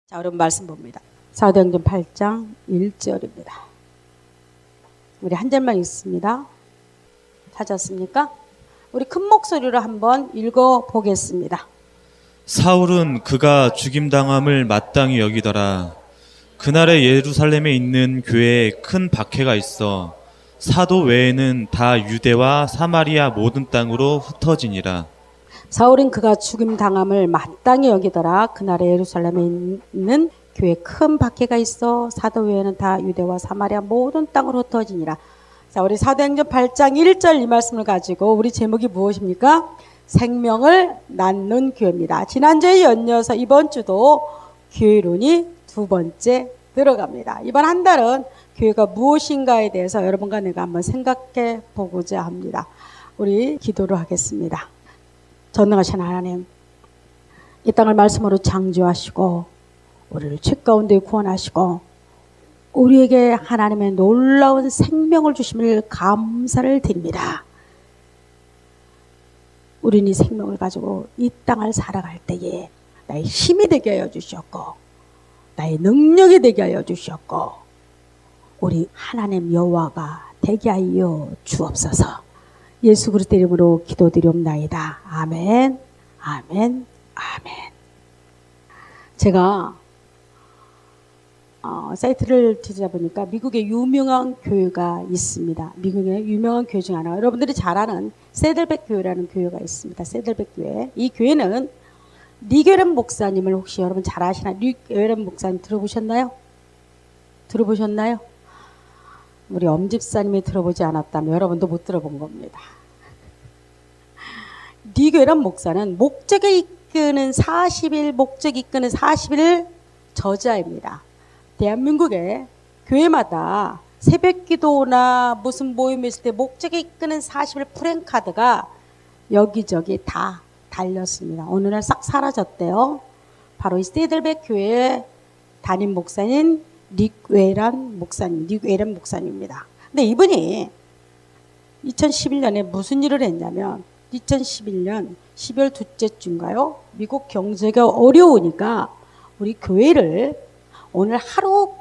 자, 여러분 말씀 봅니다. 사도행전 8장 1절입니다. 우리 한 절만 읽습니다. 찾았습니까? 우리 큰 목소리로 한번 읽어보겠습니다. 사울은 그가 죽임당함을 마땅히 여기더라. 그날에 예루살렘에 있는 교회에 큰 박해가 있어 사도 외에는 다 유대와 사마리아 모든 땅으로 흩어지니라. 사울은 그가 죽임당함을 마땅히 여기더라. 그날에 예루살렘에 있는 교회에 큰 박해가 있어 사도 외에는 다 유대와 사마리아 모든 땅으로 흩어지니라. 자, 우리 사도행전 8장 1절 이 말씀을 가지고 우리 제목이 무엇입니까? 생명을 낳는 교회입니다. 지난주에 이어서 이번 주도 교회론이 두 번째 들어갑니다. 이번 한 달은 교회가 무엇인가에 대해서 여러분과 내가 한번 생각해 보고자 합니다. 우리 기도를 하겠습니다. 전능하신 하나님, 이 땅을 말씀으로 창조하시고 우리를 죄 가운데 구원하시고 우리에게 하나님의 놀라운 생명을 주심을 감사를 드립니다. 우리는 이 생명을 가지고 이 땅을 살아갈 때에 나의 힘이 되게 하여 주셨고 나의 능력이 되게 하여 주셨고 우리 하나님 여호와가 되게 하여 주옵소서. 예수 그리스도 이름으로 기도드리옵나이다. 아멘, 아멘, 아멘. 제가 사이트를 뒤져보니까 미국의 유명한 교회가 있습니다. 미국의 유명한 교회 중 하나, 여러분들이 잘 아는 세들백 교회라는 교회가 있습니다. 세들백 교회. 이 교회는 리게렘 목사님을 혹시 여러분 잘 아시나요? 리게렘 목사님 들어보셨나요? 들어보셨나요? 우리 엄집사님이 들어보지 않았다면 여러분도 못 들어본 겁니다. 리게렘 목사는 목적이 이끄는 40일 저자입니다. 대한민국의 교회마다 새벽 기도나 무슨 모임이 있을 때 목적이 이끄는 40일 프랭카드가 여기저기 다 달렸습니다. 어느 날 싹 사라졌대요. 바로 이 세들백 교회의 담임 목사인 릭웨란 목사님입니다. 근데 이분이 2011년에 무슨 일을 했냐면 2011년 12월 둘째 주인가요? 미국 경제가 어려우니까 우리 교회를 오늘 하루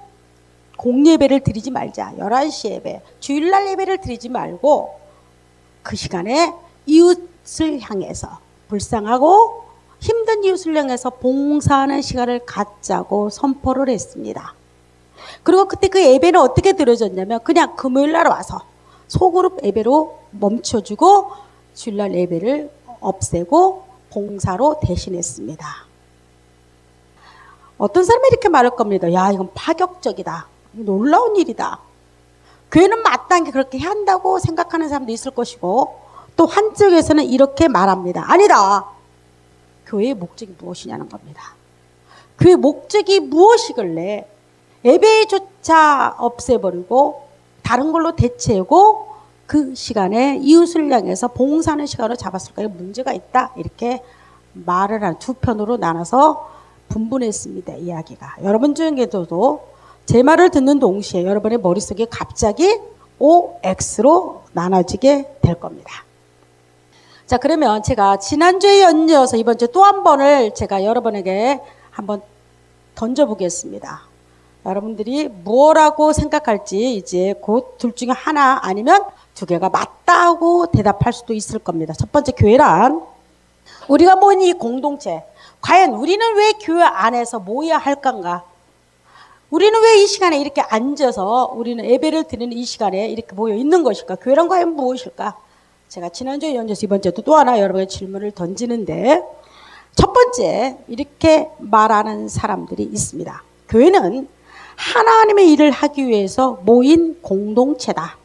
공예배를 드리지 말자. 11시 예배, 주일날 예배를 드리지 말고 그 시간에 이웃을 향해서 불쌍하고 힘든 이웃을 향해서 봉사하는 시간을 갖자고 선포를 했습니다. 그리고 그때 그 예배는 어떻게 드려졌냐면 그냥 금요일날 와서 소그룹 예배로 멈춰주고 주일날 예배를 없애고 봉사로 대신했습니다. 어떤 사람이 이렇게 말할 겁니다. 야, 이건 파격적이다. 놀라운 일이다. 교회는 마땅히 그렇게 한다고 생각하는 사람도 있을 것이고 또 한쪽에서는 이렇게 말합니다. 아니다. 교회의 목적이 무엇이냐는 겁니다. 교회의 목적이 무엇이길래 예배조차 없애버리고 다른 걸로 대체하고 그 시간에 이웃을 향해서 봉사하는 시간으로 잡았을까요? 문제가 있다. 이렇게 말을 한 두 편으로 나눠서 분분했습니다. 이야기가. 여러분 중에도 제 말을 듣는 동시에 여러분의 머릿속에 갑자기 OX로 나눠지게 될 겁니다. 자, 그러면 제가 지난주에 연이어서 이번 주 또 한 번을 제가 여러분에게 한번 던져보겠습니다. 여러분들이 뭐라고 생각할지 이제 곧 둘 중에 하나 아니면 두 개가 맞다고 대답할 수도 있을 겁니다. 첫 번째, 교회란 우리가 모인 이 공동체, 과연 우리는 왜 교회 안에서 모여야 할까인가? 우리는 왜 이 시간에 이렇게 앉아서 우리는 예배를 드리는 이 시간에 이렇게 모여 있는 것일까? 교회란 과연 무엇일까? 제가 지난주에 연주해서 이번 주에도 또 하나 여러분의 질문을 던지는데 첫 번째, 이렇게 말하는 사람들이 있습니다. 교회는 하나님의 일을 하기 위해서 모인 공동체다.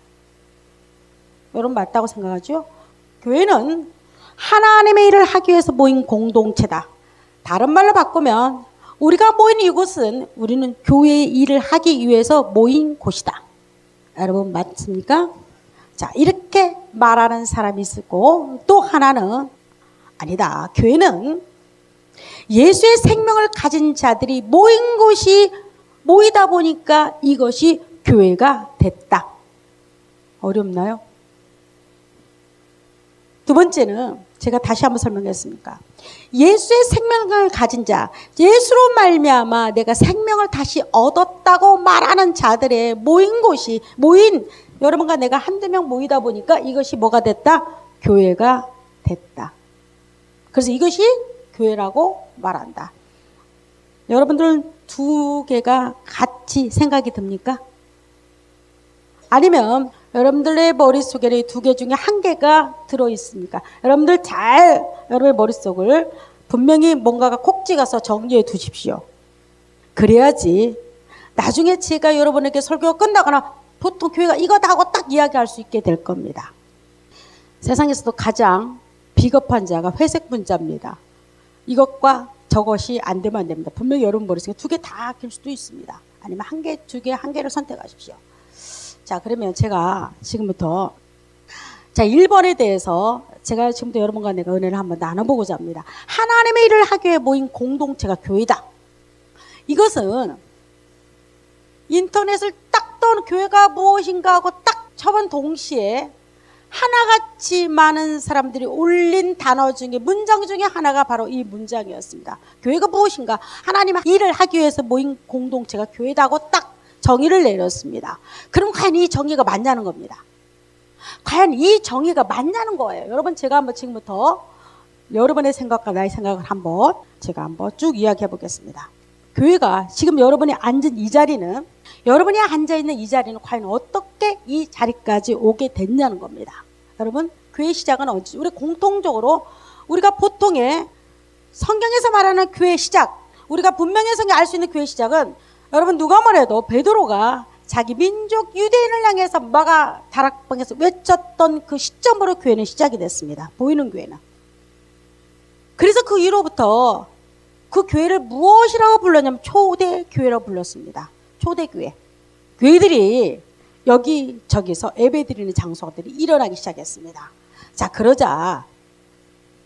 여러분 맞다고 생각하죠? 교회는 하나님의 일을 하기 위해서 모인 공동체다. 다른 말로 바꾸면 우리가 모인 이곳은 우리는 교회의 일을 하기 위해서 모인 곳이다. 여러분 맞습니까? 자, 이렇게 말하는 사람이 있고 또 하나는 아니다. 교회는 예수의 생명을 가진 자들이 모인 곳이 모이다 보니까 이것이 교회가 됐다. 어렵나요? 두 번째는 제가 다시 한번 설명했습니까? 예수의 생명을 가진 자, 예수로 말미암아 내가 생명을 다시 얻었다고 말하는 자들의 모인 여러분과 내가 한두 명 모이다 보니까 이것이 뭐가 됐다? 교회가 됐다. 그래서 이것이 교회라고 말한다. 여러분들 두 개가 같이 생각이 듭니까? 아니면 여러분들의 머릿속에 두 개 중에 한 개가 들어있습니까? 여러분의 머릿속을 분명히 뭔가가 콕 찍어서 정리해 두십시오. 그래야지 나중에 제가 여러분에게 설교가 끝나거나 보통 교회가 이거다 하고 딱 이야기할 수 있게 될 겁니다. 세상에서도 가장 비겁한 자가 회색 문자입니다. 이것과 저것이 안 되면 안 됩니다. 분명히 여러분 머릿속에 두 개 다 낄 수도 있습니다. 아니면 한 개, 두 개, 한 개를 선택하십시오. 자, 그러면 제가 지금부터 1번에 대해서 제가 지금부터 여러분과 내가 은혜를 한번 나눠보고자 합니다. 하나님의 일을 하기 위해 모인 공동체가 교회다. 이것은 인터넷을 딱 떠는 교회가 무엇인가 하고 딱 쳐본 동시에 하나같이 많은 사람들이 올린 단어 중에 문장 중에 하나가 바로 이 문장이었습니다. 교회가 무엇인가? 하나님의 일을 하기 위해서 모인 공동체가 교회다 하고 딱 정의를 내렸습니다. 그럼 과연 이 정의가 맞냐는 겁니다. 과연 이 정의가 맞냐는 거예요. 여러분, 제가 한번 지금부터 여러분의 생각과 나의 생각을 제가 한번 쭉 이야기해 보겠습니다. 교회가 지금 여러분이 앉은 이 자리는, 여러분이 앉아있는 이 자리는 과연 어떻게 이 자리까지 오게 됐냐는 겁니다. 여러분, 교회 시작은 언제? 우리 공통적으로 우리가 보통의 성경에서 말하는 교회 시작, 우리가 분명히 성경 알 수 있는 교회 시작은 여러분 누가 뭐래도 베드로가 자기 민족 유대인을 향해서 마가 다락방에서 외쳤던 그 시점으로 교회는 시작이 됐습니다. 보이는 교회는. 그래서 그 이후로부터 그 교회를 무엇이라고 불렀냐면 초대교회라고 불렀습니다. 초대교회. 교회들이 여기저기서 예배드리는 장소들이 일어나기 시작했습니다. 자, 그러자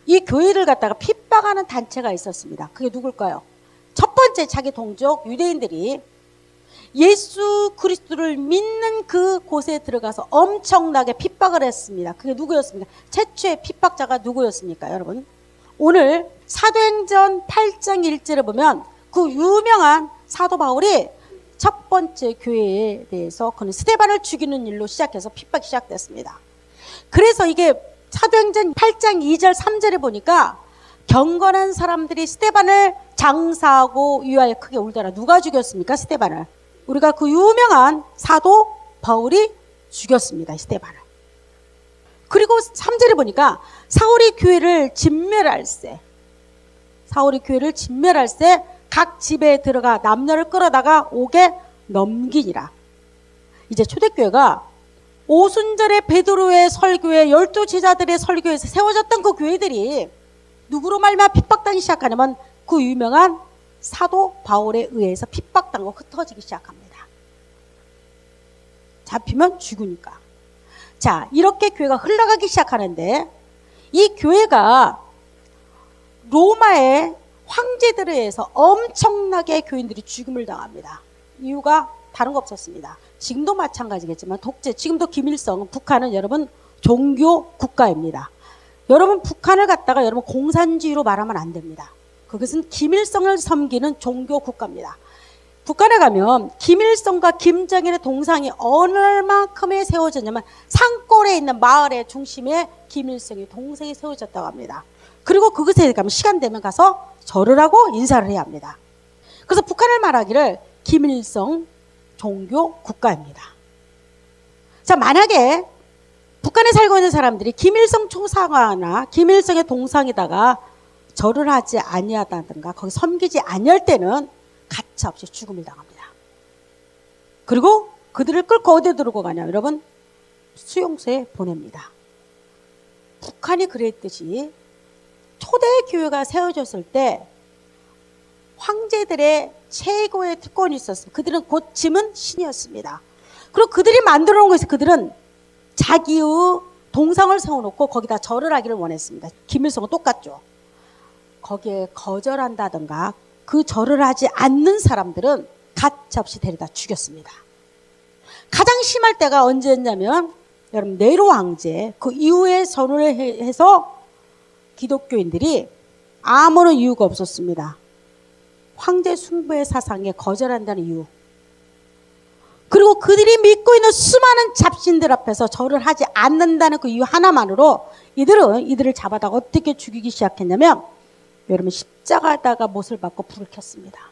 이 교회를 갖다가 핍박하는 단체가 있었습니다. 그게 누굴까요? 첫 번째 자기 동족 유대인들이 예수 그리스도를 믿는 그 곳에 들어가서 엄청나게 핍박을 했습니다. 그게 누구였습니까? 최초의 핍박자가 누구였습니까, 여러분? 오늘 사도행전 8장 1절에 보면 그 유명한 사도 바울이 첫 번째 교회에 대해서 그는 스데반을 죽이는 일로 시작해서 핍박이 시작됐습니다. 그래서 이게 사도행전 8장 2절 3절에 보니까 경건한 사람들이 스데반을 장사하고 위하여 크게 울더라. 누가 죽였습니까? 스데반을. 우리가 그 유명한 사도 바울이 죽였습니다. 스데반을. 그리고 3절에 보니까 사울이 교회를 진멸할 새 각 집에 들어가 남녀를 끌어다가 옥에 넘기니라. 이제 초대교회가 오순절의 베드로의 설교에 12제자들의 설교에서 세워졌던 그 교회들이 누구로 말미암아 핍박당하기 시작하냐면 그 유명한 사도 바울에 의해서 핍박당하고 흩어지기 시작합니다. 잡히면 죽으니까. 자, 이렇게 교회가 흘러가기 시작하는데 이 교회가 로마의 황제들에 의해서 엄청나게 교인들이 죽임을 당합니다. 이유가 다른 거 없었습니다. 지금도 마찬가지겠지만 지금도 김일성, 북한은 여러분 종교 국가입니다. 여러분 북한을 갖다가 여러분 공산주의로 말하면 안 됩니다. 그것은 김일성을 섬기는 종교 국가입니다. 북한에 가면 김일성과 김정일의 동상이 얼마만큼에 세워졌냐면 산골에 있는 마을의 중심에 김일성의 동상이 세워졌다고 합니다. 그리고 그것에 가면 시간 되면 가서 절을 하고 인사를 해야 합니다. 그래서 북한을 말하기를 김일성 종교 국가입니다. 자, 만약에 북한에 살고 있는 사람들이 김일성 초상화나 김일성의 동상에다가 절을 하지 아니하다든가 거기 섬기지 아니할 때는 가차없이 죽음을 당합니다. 그리고 그들을 끌고 어디에 들고 가냐? 여러분, 수용소에 보냅니다. 북한이 그랬듯이 초대교회가 세워졌을 때 황제들의 최고의 특권이 있었습니다. 그들은 곧 짐은 신이었습니다. 그리고 그들이 만들어 놓은 것에서 그들은 자기의 동상을 세워놓고 거기다 절을 하기를 원했습니다. 김일성은 똑같죠. 거기에 거절한다든가 그 절을 하지 않는 사람들은 가차없이 데려다 죽였습니다. 가장 심할 때가 언제였냐면 여러분 네로 황제 그 이후에 선언을 해서 기독교인들이 아무런 이유가 없었습니다. 황제 숭배의 사상에 거절한다는 이유. 그리고 그들이 믿고 있는 수많은 잡신들 앞에서 절을 하지 않는다는 그 이유 하나만으로 이들을 잡아다가 어떻게 죽이기 시작했냐면, 여러분, 십자가에다가 못을 박고 불을 켰습니다.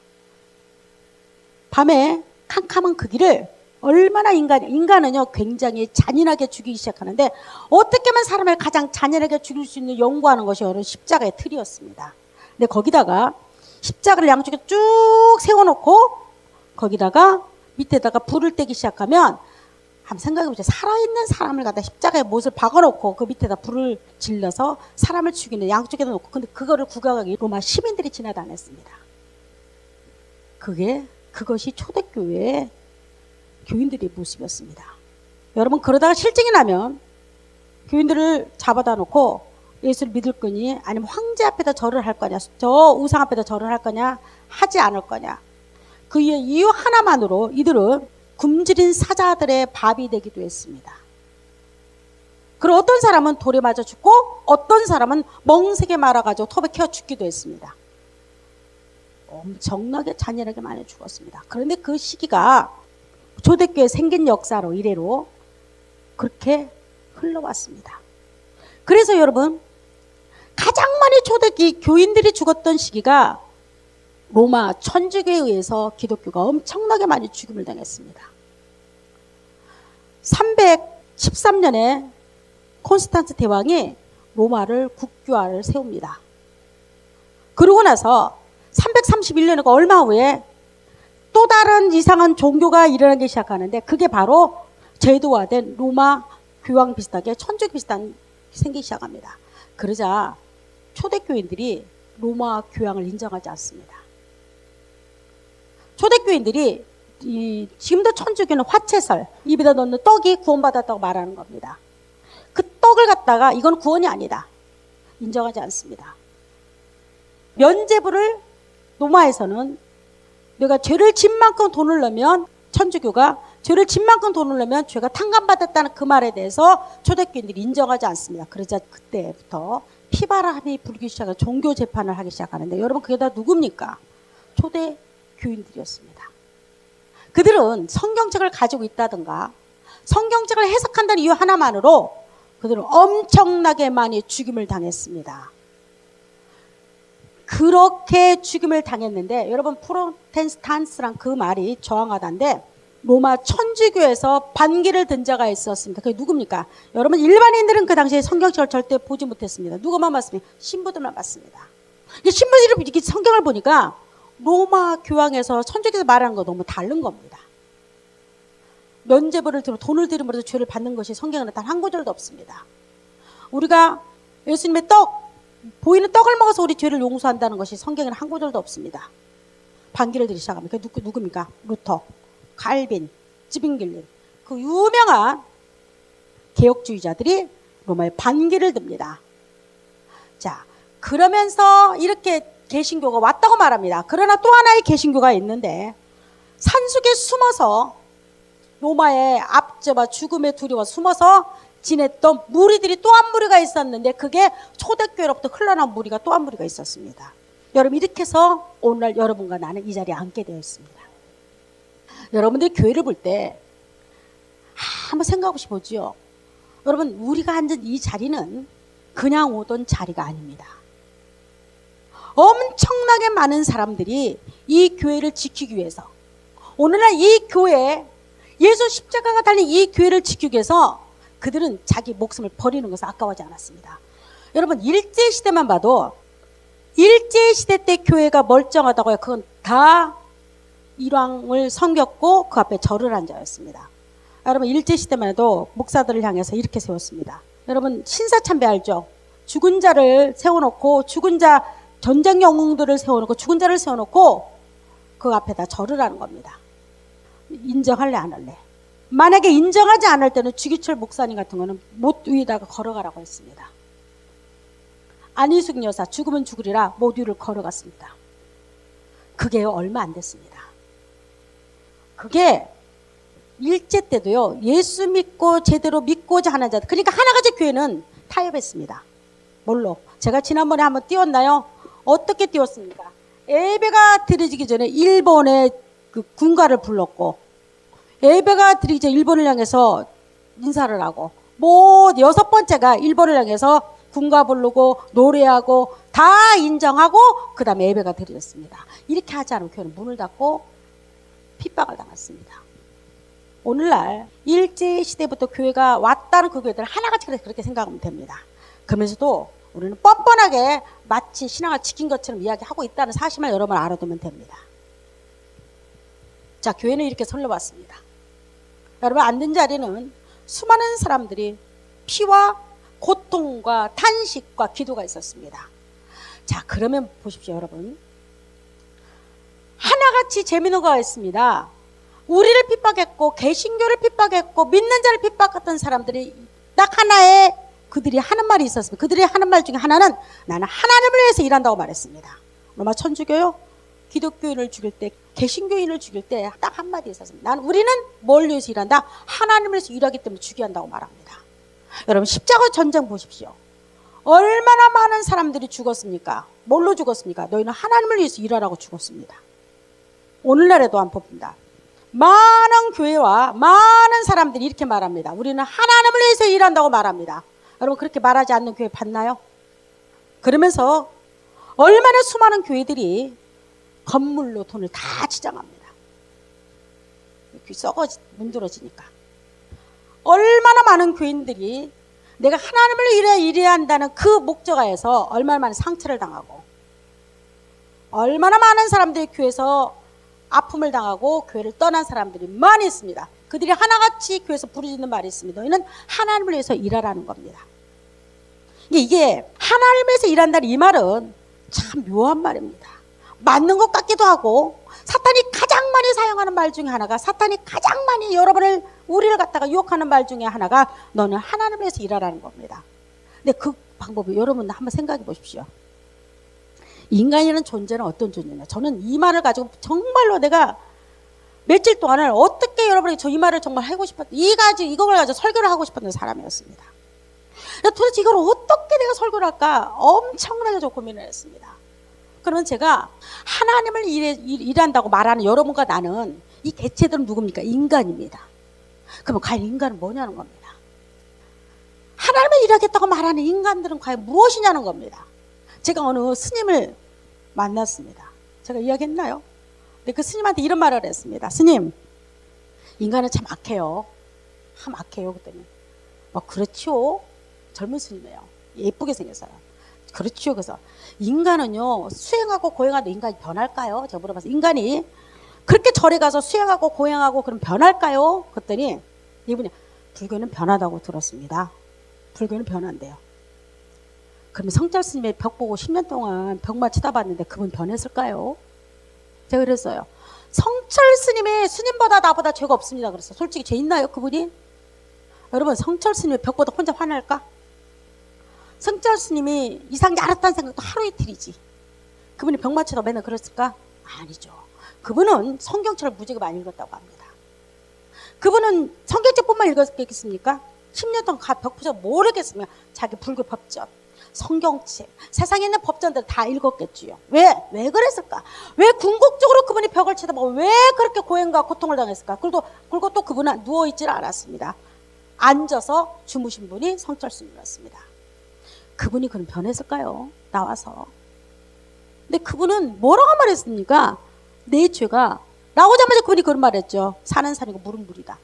밤에 캄캄한 그 길을 얼마나 인간은요 굉장히 잔인하게 죽이기 시작하는데, 어떻게 하면 사람을 가장 잔인하게 죽일 수 있는 연구하는 것이 여러분 십자가의 틀이었습니다. 근데 거기다가 십자가를 양쪽에 쭉 세워놓고 거기다가 밑에다가 불을 떼기 시작하면, 한번 생각해보세요. 살아있는 사람을 갖다 십자가에 못을 박아놓고 그 밑에다 불을 질러서 사람을 죽이는, 양쪽에다 놓고, 근데 그거를 구경하기 로마 시민들이 지나다녔습니다. 그것이 초대교회의 교인들의 모습이었습니다. 여러분, 그러다가 실증이 나면 교인들을 잡아다 놓고 예수를 믿을 거니, 아니면 황제 앞에다 절을 할 거냐, 저 우상 앞에다 절을 할 거냐, 하지 않을 거냐. 그 이유 하나만으로 이들은 굶주린 사자들의 밥이 되기도 했습니다. 그리고 어떤 사람은 돌에 맞아 죽고, 어떤 사람은 멍석에 말아가지고 톱에 캐어 죽기도 했습니다. 엄청나게 잔인하게 많이 죽었습니다. 그런데 그 시기가 초대교회 생긴 역사로 이래로 그렇게 흘러왔습니다. 그래서 여러분, 가장 많이 초대교회 교인들이 죽었던 시기가 로마 천주교에 의해서 기독교가 엄청나게 많이 죽임을 당했습니다. 313년에 콘스탄스 대왕이 로마를 국교화를 세웁니다. 그러고 나서 331년에 얼마 후에 또 다른 이상한 종교가 일어나기 시작하는데, 그게 바로 제도화된 로마 교황 비슷하게 천주교 비슷한 생기기 시작합니다. 그러자 초대교인들이 로마 교황을 인정하지 않습니다. 초대교인들이 지금도 천주교는 화채설, 입에다 넣는 떡이 구원받았다고 말하는 겁니다. 그 떡을 갖다가 이건 구원이 아니다, 인정하지 않습니다. 면죄부를 로마에서는 내가 죄를 진 만큼 돈을 내면, 천주교가 죄를 진 만큼 돈을 내면 죄가 탕감받았다는 그 말에 대해서 초대교인들이 인정하지 않습니다. 그러자 그때부터 피바람이 불기 시작해 종교 재판을 하기 시작하는데, 여러분, 그게 다 누굽니까? 초대교인들이었습니다. 그들은 성경책을 가지고 있다든가 성경책을 해석한다는 이유 하나만으로 그들은 엄청나게 많이 죽임을 당했습니다. 그렇게 죽임을 당했는데, 여러분, 프로테스탄스란 그 말이 정확하다는데, 로마 천주교에서 반기를 든 자가 있었습니다. 그게 누굽니까? 여러분, 일반인들은 그 당시에 성경책을 절대 보지 못했습니다. 누구만 봤습니까? 신부들만 봤습니다. 신부들이 이렇게 성경을 보니까 로마 교황에서 천주교에서 말하는 거 너무 다른 겁니다. 면죄부를 들고 돈을 들임으로써 죄를 받는 것이 성경에는 단 한 구절도 없습니다. 우리가 예수님의 보이는 떡을 먹어서 우리 죄를 용서한다는 것이 성경에는 한 구절도 없습니다. 반기를 들이기 시작합니다. 그게 누굽니까? 루터, 칼빈, 찌빙길린, 그 유명한 개혁주의자들이 로마에 반기를 듭니다. 자, 그러면서 이렇게 개신교가 왔다고 말합니다. 그러나 또 하나의 개신교가 있는데, 산속에 숨어서 로마의 압제와 죽음에 두려워 숨어서 지냈던 무리들이 또 한 무리가 있었는데, 그게 초대교회로부터 흘러나온 무리가 또 한 무리가 있었습니다. 여러분, 이렇게 해서 오늘날 여러분과 나는 이 자리에 앉게 되어 있습니다. 여러분들 교회를 볼 때 한번 생각해 보지요. 여러분, 우리가 앉은 이 자리는 그냥 오던 자리가 아닙니다. 엄청나게 많은 사람들이 이 교회를 지키기 위해서, 오늘날 이 교회, 예수 십자가가 달린 이 교회를 지키기 위해서 그들은 자기 목숨을 버리는 것을 아까워하지 않았습니다. 여러분, 일제시대만 봐도 일제시대 때 교회가 멀쩡하다고요. 그건 다 일왕을 섬겼고 그 앞에 절을 한 자였습니다. 여러분, 일제시대만 해도 목사들을 향해서 이렇게 세웠습니다. 여러분, 신사참배 알죠? 죽은 자를 세워놓고, 죽은 자, 전쟁 영웅들을 세워놓고, 죽은 자를 세워놓고 그 앞에다 절을 하는 겁니다. 인정할래 안 할래? 만약에 인정하지 않을 때는 주기철 목사님 같은 거는 못 위에다가 걸어가라고 했습니다. 안희숙 여사, 죽으면 죽으리라 못 위를 걸어갔습니다. 그게 얼마 안 됐습니다. 그게 일제 때도요, 예수 믿고 제대로 믿고자 하는 자들, 그러니까 하나가지 교회는 타협했습니다. 뭘로? 제가 지난번에 한번 띄웠나요? 어떻게 띄웠습니까? 예배가 드려지기 전에 일본의 그 군가를 불렀고, 예배가 드리기 전에 일본을 향해서 인사를 하고, 뭐 6번째가 일본을 향해서 군가 부르고 노래하고 다 인정하고 그 다음에 예배가 드려졌습니다. 이렇게 하지 않으면 교회는 문을 닫고 핍박을 당했습니다. 오늘날 일제시대부터 교회가 왔다는 그 교회들 하나같이 그렇게 생각하면 됩니다. 그러면서도 우리는 뻔뻔하게 마치 신앙을 지킨 것처럼 이야기하고 있다는 사실만 여러분 알아두면 됩니다. 자, 교회는 이렇게 설려왔습니다. 여러분 앉은 자리는 수많은 사람들이 피와 고통과 탄식과 기도가 있었습니다. 자, 그러면 보십시오, 여러분. 하나같이 재미있는 거가 있습니다. 우리를 핍박했고 개신교를 핍박했고 믿는 자를 핍박했던 사람들이 딱 하나의 그들이 하는 말이 있었습니다. 그들이 하는 말 중에 하나는 나는 하나님을 위해서 일한다고 말했습니다. 로마 천주교요, 기독교인을 죽일 때, 개신교인을 죽일 때 딱 한마디 있었습니다. 우리는 뭘 위해서 일한다? 하나님을 위해서 일하기 때문에 죽여야 한다고 말합니다. 여러분 십자가 전쟁 보십시오. 얼마나 많은 사람들이 죽었습니까? 뭘로 죽었습니까? 너희는 하나님을 위해서 일하라고 죽었습니다. 오늘날에도 안 뽑힌다. 많은 교회와 많은 사람들이 이렇게 말합니다. 우리는 하나님을 위해서 일한다고 말합니다. 여러분 그렇게 말하지 않는 교회 봤나요? 그러면서 얼마나 수많은 교회들이 건물로 돈을 다 지정합니다. 썩어 문드러지니까. 얼마나 많은 교인들이 내가 하나님을 일해야 한다는 그 목적하에서 얼마나 많은 상처를 당하고, 얼마나 많은 사람들이 교회에서 아픔을 당하고 교회를 떠난 사람들이 많이 있습니다. 그들이 하나같이 교회에서 부르짖는 말이 있습니다. 너희는 하나님을 위해서 일하라는 겁니다. 이게 하나님을 위해서 일한다는 이 말은 참 묘한 말입니다. 맞는 것 같기도 하고, 사탄이 가장 많이 사용하는 말 중에 하나가, 사탄이 가장 많이 우리를 갖다가 유혹하는 말 중에 하나가 너는 하나님을 위해서 일하라는 겁니다. 근데 그 방법을 여러분 한번 생각해 보십시오. 인간이라는 존재는 어떤 존재냐. 저는 이 말을 가지고 정말로 내가 며칠 동안을 어떻게 여러분이 저 이 말을 정말 하고 싶었던, 이걸 가지고 설교를 하고 싶었던 사람이었습니다. 도대체 이걸 어떻게 내가 설교를 할까 엄청나게 저 고민을 했습니다. 그러면 제가 하나님을 일한다고 말하는 여러분과 나는, 이 개체들은 누굽니까? 인간입니다. 그러면 과연 인간은 뭐냐는 겁니다. 하나님을 일하겠다고 말하는 인간들은 과연 무엇이냐는 겁니다. 제가 어느 스님을 만났습니다. 제가 이야기했나요? 근데 그 스님한테 이런 말을 했습니다. 스님, 인간은 참 악해요. 참 악해요. 그랬더니 그렇죠. 젊은 스님이에요. 예쁘게 생겼어요. 그렇죠. 그래서 인간은요, 수행하고 고행하는데 인간이 변할까요? 제가 물어봤어요. 인간이 그렇게 절에 가서 수행하고 고행하고 그럼 변할까요? 그랬더니 이분이 불교는 변하다고 들었습니다. 불교는 변한대요. 그러면 성철 스님의 벽 보고 10년 동안 벽만 쳐다봤는데 그분 변했을까요? 제가 그랬어요. 성철 스님의 스님보다 나보다 죄가 없습니다. 그랬어요. 솔직히 죄 있나요? 그분이? 여러분 성철 스님의 벽보다 혼자 화날까? 성철 스님이 이상하게 알았다는 생각도 하루 이틀이지. 그분이 벽 맞춰도 맨날 그랬을까? 아니죠. 그분은 성경책을 무지하게 많이 읽었다고 합니다. 그분은 성경책뿐만 읽었겠습니까? 10년 동안 벽 부셔 모르겠으면 자기 불교 법전, 성경책, 세상에 있는 법전들 다 읽었겠지요. 왜 그랬을까? 왜 궁극적으로 그분이 벽을 쳐다보고 왜 그렇게 고행과 고통을 당했을까? 그리고 또 그분은 누워있지를 않았습니다. 앉아서 주무신 분이 성철 스님이었습니다. 그분이 그럼 변했을까요? 나와서. 근데 그분은 뭐라고 말했습니까? 내 죄가, 나오자마자 그분이 그런 말했죠. 산은 산이고 물은 물이다.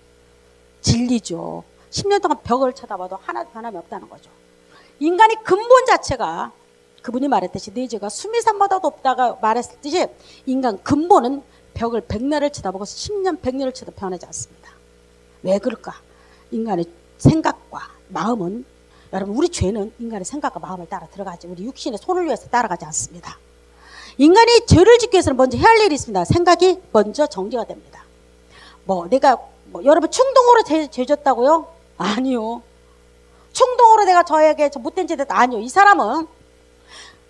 진리죠. 10년 동안 벽을 쳐다봐도 하나도 변함이 없다는 거죠. 인간의 근본 자체가, 그분이 말했듯이 내 죄가 수미산보다도 없다가 말했듯이 인간 근본은 벽을 100년을 쳐다보고 10년 100년을 쳐도 변하지 않습니다. 왜 그럴까? 인간의 생각과 마음은, 여러분 우리 죄는 인간의 생각과 마음을 따라 들어가지, 우리 육신의 손을 위해서 따라가지 않습니다. 인간이 죄를 짓기 위해서는 먼저 해야 할 일이 있습니다. 생각이 먼저 정리가 됩니다. 내가 여러분 충동으로 죄 졌다고요? 아니요. 충동으로 내가 저에게 못된 짓 했다? 아니요. 이 사람은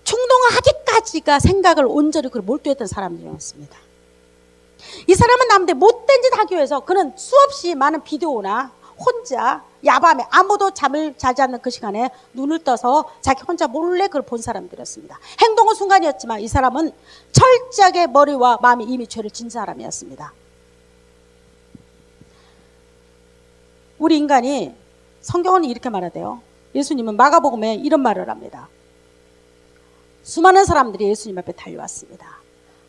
충동하기까지가 생각을 온전히 몰두했던 사람이었습니다. 이 사람은 남들 못된 짓 하기 위해서 그는 수없이 많은 비디오나 혼자 야밤에 아무도 잠을 자지 않는 그 시간에 눈을 떠서 자기 혼자 몰래 그걸 본 사람들이었습니다. 행동은 순간이었지만 이 사람은 철저하게 머리와 마음이 이미 죄를 진 사람이었습니다. 우리 인간이 성경은 이렇게 말하대요. 예수님은 마가복음에 이런 말을 합니다. 수많은 사람들이 예수님 앞에 달려왔습니다.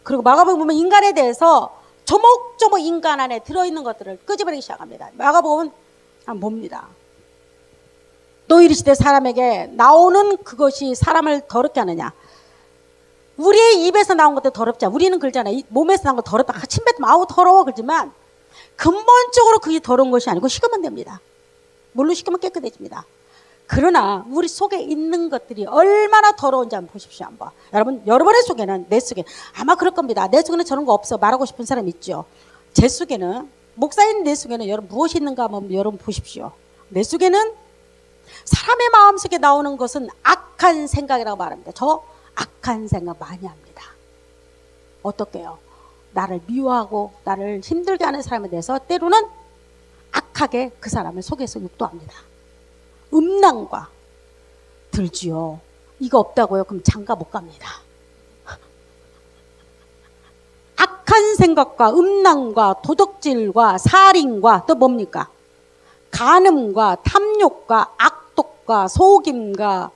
그리고 마가복음에 보면 인간에 대해서 조목조목 인간 안에 들어있는 것들을 끄집어내기 시작합니다. 마가복음은 봅니다. 또 이르시되 사람에게 나오는 그것이 사람을 더럽게 하느냐. 우리의 입에서 나온 것도 더럽지 않아. 우리는 그러잖아요. 몸에서 나온 거 더럽다. 침 뱉으면 아우 더러워 그러지만 근본적으로 그게 더러운 것이 아니고 식으면 됩니다. 물로 식으면 깨끗해집니다. 그러나 우리 속에 있는 것들이 얼마나 더러운지 한번 보십시오. 한번. 여러분의 속에는, 내 속에 아마 그럴 겁니다. 내 속에는 저런 거 없어 말하고 싶은 사람 있죠. 제 속에는, 목사인 내 속에는 여러분 무엇이 있는가 한번 여러분 보십시오. 내 속에는 사람의 마음속에 나오는 것은 악한 생각이라고 말합니다. 저 악한 생각 많이 합니다. 어떻게요? 나를 미워하고 나를 힘들게 하는 사람에 대해서 때로는 악하게 그 사람을 속에서 욕도합니다. 음란과 들지요. 이거 없다고요? 그럼 장가 못 갑니다. 악한 생각과 음란과 도덕질과 살인과 또 뭡니까? 간음과 탐욕과 악독과 속임과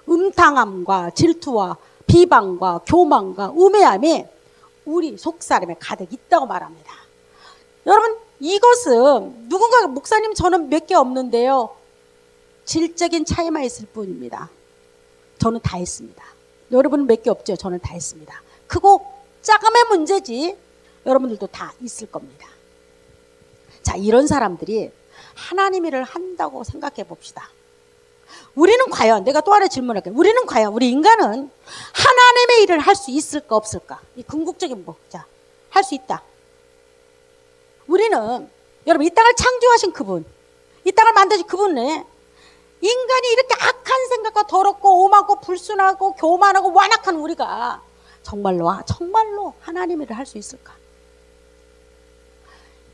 음탕함과 질투와 비방과 교만과 우매함이 우리 속사람에 가득 있다고 말합니다. 여러분 이것은 누군가 목사님 저는 몇 개 없는데요. 질적인 차이만 있을 뿐입니다. 저는 다 했습니다. 여러분은 몇 개 없죠? 저는 다 했습니다. 크고 작음의 문제지 여러분들도 다 있을 겁니다. 자, 이런 사람들이 하나님 일을 한다고 생각해 봅시다. 우리는 과연, 내가 또 하나 질문할게요. 우리는 과연, 우리 인간은 하나님의 일을 할 수 있을까 없을까? 이 궁극적인 자, 할 수 있다. 우리는 여러분 이 땅을 창조하신 그분, 이 땅을 만드신 그분에 인간이 이렇게 악한 생각과 더럽고 오만고 불순하고 교만하고 완악한 우리가 정말로 하나님 일을 할 수 있을까?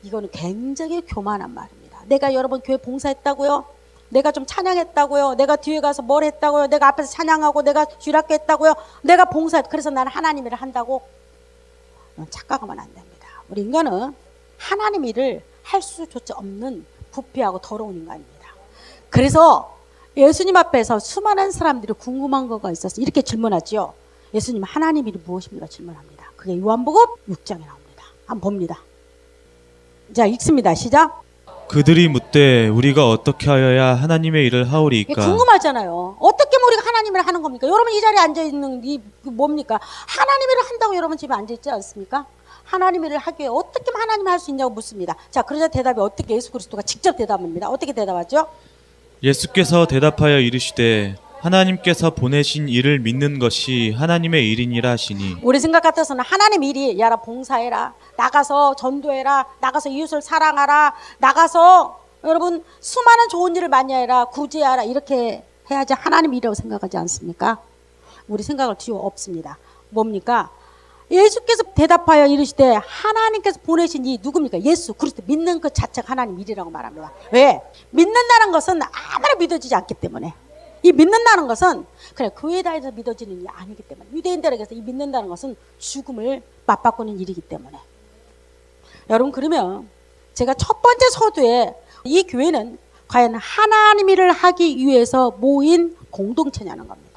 이거는 굉장히 교만한 말입니다. 내가 여러분 교회 봉사했다고요? 내가 좀 찬양했다고요? 내가 뒤에 가서 뭘 했다고요? 내가 앞에서 찬양하고 내가 주일학교 했다고요? 내가 봉사했다고 그래서 나는 하나님 일을 한다고? 착각하면 안 됩니다. 우리 인간은 하나님 일을 할 수조차 없는 부패하고 더러운 인간입니다. 그래서 예수님 앞에서 수많은 사람들이 궁금한 거가 있어서 이렇게 질문하지요. 예수님 하나님 일이 무엇입니까? 질문합니다. 그게 요한복음 6장에 나옵니다. 한번 봅니다. 자, 읽습니다. 시작. 그들이 묻되 우리가 어떻게 하여야 하나님의 일을 하오리이까? 궁금하잖아요. 어떻게 하면 우리가 하나님 일을 하는 겁니까? 여러분 이 자리에 앉아있는 이 뭡니까? 하나님 일을 한다고 여러분 집에 앉아있지 않습니까? 하나님 일을 하기 위해 어떻게 하면 하나님을 할 수 있냐고 묻습니다. 자, 그러자 대답이 어떻게 예수 그리스도가 직접 대답합니다. 어떻게 대답하죠? 예수께서 대답하여 이르시되 하나님께서 보내신 이를 믿는 것이 하나님의 일이니라 하시니. 우리 생각 같아서는 하나님 일이 야라 봉사해라, 나가서 전도해라, 나가서 이웃을 사랑하라, 나가서 여러분 수많은 좋은 일을 많이 해라, 구제하라 이렇게 해야지 하나님 일이라고 생각하지 않습니까? 우리 생각을 뒤로 없습니다. 뭡니까? 예수께서 대답하여 이르시되 하나님께서 보내신 이 누굽니까? 예수 그리스도 믿는 그 자체가 하나님 일이라고 말합니다. 왜? 믿는다는 것은 아무나 믿어지지 않기 때문에. 이 믿는다는 것은 그래 교회 다니면서 믿어지는 일이 아니기 때문에, 유대인들에게서 이 믿는다는 것은 죽음을 맞바꾸는 일이기 때문에. 여러분 그러면 제가 첫 번째 서두에 이 교회는 과연 하나님 일을 하기 위해서 모인 공동체냐는 겁니다.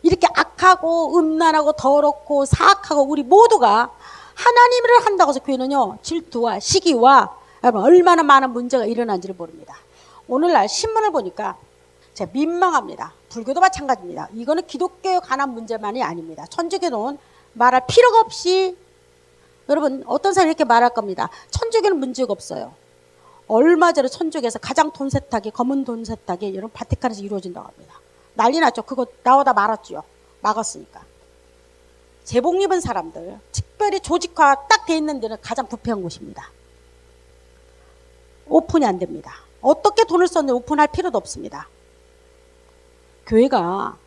이렇게 악하고 음란하고 더럽고 사악하고 우리 모두가 하나님 일을 한다고 해서 교회는요 질투와 시기와 여러분 얼마나 많은 문제가 일어난지를 모릅니다. 오늘날 신문을 보니까 제가 민망합니다. 불교도 마찬가지입니다. 이거는 기독교에 관한 문제만이 아닙니다. 천주교는 말할 필요가 없이 여러분 어떤 사람이 이렇게 말할 겁니다. 천주교는 문제가 없어요. 얼마 전에 천주교에서 가장 돈 세탁이 검은 돈 세탁이 여러분 바티칸에서 이루어진다고 합니다. 난리 났죠. 그거 나오다 말았죠. 막았으니까. 제복 입은 사람들 특별히 조직화 딱 돼 있는 데는 가장 부패한 곳입니다. 오픈이 안 됩니다. 어떻게 돈을 썼는데 오픈할 필요도 없습니다. 교회가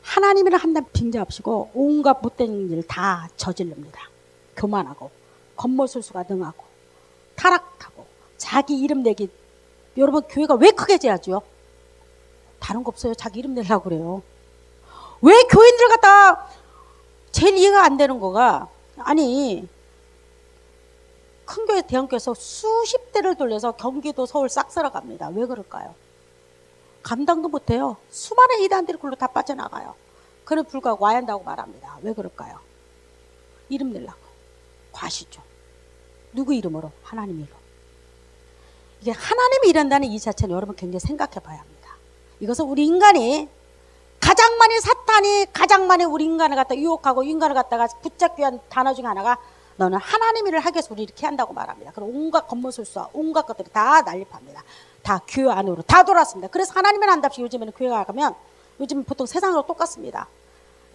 하나님 일을 한다는 빙자합시고 온갖 못된 일 다 저지릅니다. 교만하고 겉모술수가 능하고 타락하고 자기 이름 내기. 여러분 교회가 왜 크게 지어야죠? 다른 거 없어요. 자기 이름 내려고 그래요. 왜 교인들 갖다 제일 이해가 안 되는 거가, 아니 큰 교회 대형교회에서 수십 대를 돌려서 경기도 서울 싹 쓸어갑니다. 왜 그럴까요? 감당도 못해요. 수많은 이단들이 그걸로 다 빠져나가요. 그럼에도 불구하고 와야 한다고 말합니다. 왜 그럴까요? 이름 내려고. 과시죠. 누구 이름으로? 하나님 이름. 이게 하나님이 일한다는 이 자체는 여러분 굉장히 생각해 봐야 합니다. 이것은 우리 인간이 가장 많이, 사탄이 가장 많이 우리 인간을 갖다 유혹하고 인간을 갖다가 붙잡기 위한 단어 중에 하나가, 너는 하나님 일을 하기 위해서 우리 이렇게 한다고 말합니다. 그럼 온갖 겉모술수와 온갖 것들이 다 난립합니다. 다 교회 안으로 다 돌았습니다. 그래서 하나님을 한답시 요즘에는 교회가 가면, 요즘 보통 세상으로 똑같습니다.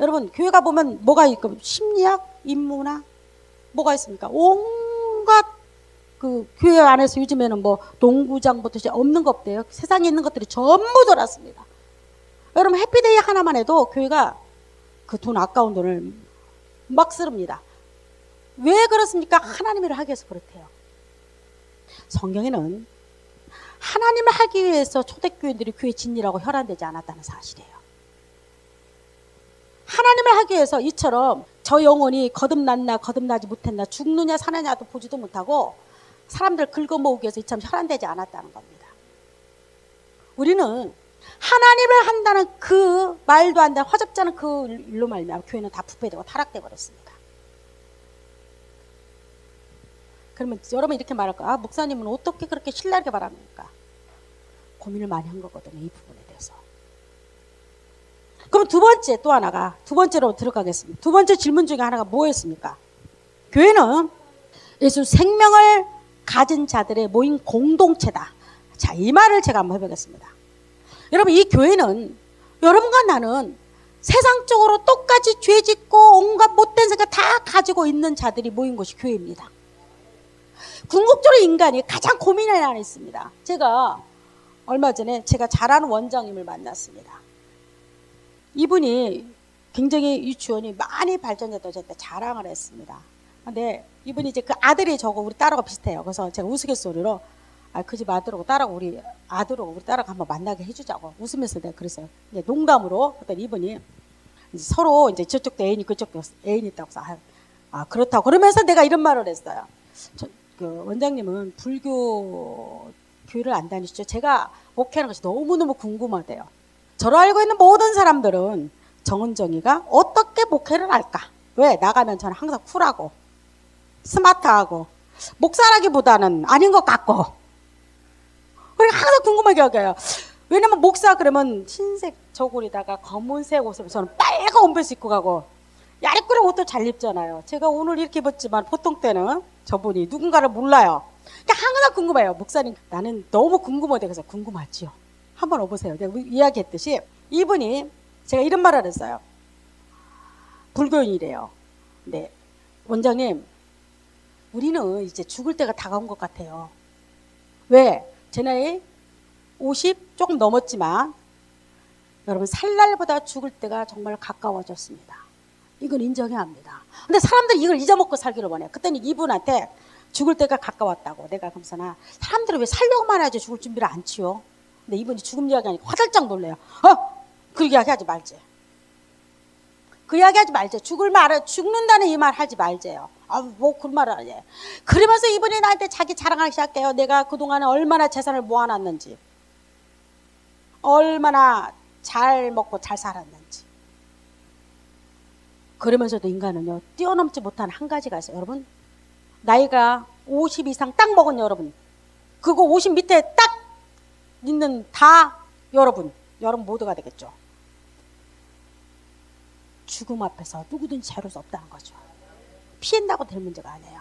여러분 교회가 보면 뭐가 있고, 심리학, 인문학, 뭐가 있습니까? 온갖 그 교회 안에서 요즘에는 뭐 농구장부터 이제 없는 거 없대요. 세상에 있는 것들이 전부 돌았습니다. 여러분 해피데이 하나만 해도 교회가 그 돈 아까운 돈을 막 쓰릅니다. 왜 그렇습니까? 하나님을 하기 위해서 그렇대요. 성경에는 하나님을 하기 위해서 초대교인들이 교회 진리라고 혈안되지 않았다는 사실이에요. 하나님을 하기 위해서 이처럼 저 영혼이 거듭났나 거듭나지 못했나, 죽느냐 사느냐도 보지도 못하고 사람들 긁어모으기 위해서 이처럼 혈안되지 않았다는 겁니다. 우리는 하나님을 한다는 그 말도 안 되는 화답지 않은 그 일로 말미암아 교회는 다 부패되고 타락돼 버렸습니다. 그러면 여러분 이렇게 말할까? 아, 목사님은 어떻게 그렇게 신랄하게 말합니까? 고민을 많이 한 거거든요, 이 부분에 대해서. 그럼 두 번째, 또 하나가, 두 번째로 들어가겠습니다. 두 번째 질문 중에 하나가 뭐였습니까? 교회는 예수 생명을 가진 자들의 모인 공동체다. 자, 이 말을 제가 한번 해보겠습니다. 여러분, 이 교회는 여러분과 나는 세상적으로 똑같이 죄 짓고 온갖 못된 생각 다 가지고 있는 자들이 모인 곳이 교회입니다. 궁극적으로 인간이 가장 고민이 하나 있습니다. 제가 얼마 전에 제가 잘 아는 원장님을 만났습니다. 이분이 굉장히 유치원이 많이 발전됐다고 저한테 자랑을 했습니다. 근데 이분이 이제 그 아들이 저거 우리 딸하고 비슷해요. 그래서 제가 우스갯소리로 그 집 아들하고 딸하고 우리 아들하고 우리 딸하고 한번 만나게 해주자고 웃으면서 내가 그랬어요. 이제 농담으로 그랬더니 이분이 이제 서로 이제 저쪽도 애인이 그쪽도 애인이 있다고 해서 그렇다고 그러면서 내가 이런 말을 했어요. 그 원장님은 불교 교회를 안 다니시죠? 제가 목회하는 것이 너무너무 궁금하대요. 저를 알고 있는 모든 사람들은 정은정이가 어떻게 목회를 할까? 왜? 나가면 저는 항상 쿨하고 스마트하고 목사라기보다는 아닌 것 같고, 그리고 항상 궁금하게 여겨요. 왜냐면 목사 그러면 흰색 저고리다가 검은색 옷을, 저는 빨간 원피스 입고 가고 야리꾸리 옷도 잘 입잖아요. 제가 오늘 이렇게 입었지만 보통 때는 저분이 누군가를 몰라요. 그러니까 항상 궁금해요. 목사님, 나는 너무 궁금하대. 그래서 궁금하지요. 한번 와보세요. 내가 이야기했듯이 이분이 제가 이런 말을 했어요. 불교인이래요. 네, 원장님, 우리는 이제 죽을 때가 다가온 것 같아요. 왜? 제 나이 50 조금 넘었지만 여러분 살 날보다 죽을 때가 정말 가까워졌습니다. 이건 인정해야 합니다. 근데 사람들이 이걸 잊어먹고 살기를 원해요. 그때는 이분한테 죽을 때가 가까웠다고 내가 그러면서 사람들은 왜 살려고만 하지 죽을 준비를 안 치요? 근데 이분이 죽음 이야기하니까 화들짝 놀래요. 그 이야기하지 말지. 그 이야기하지 말지. 죽는다는 이 말 하지 말지요. 뭐 그런 말을 하지. 그러면서 이분이 나한테 자기 자랑하기 시작해요. 내가 그동안에 얼마나 재산을 모아놨는지, 얼마나 잘 먹고 잘 살았는지. 그러면서도 인간은요, 뛰어넘지 못한 한 가지가 있어요. 여러분, 나이가 50 이상 딱 먹은 여러분, 그거 50 밑에 딱 있는 다 여러분 모두가 되겠죠. 죽음 앞에서 누구든지 자유로울 수 없다는 거죠. 피한다고 될 문제가 아니에요.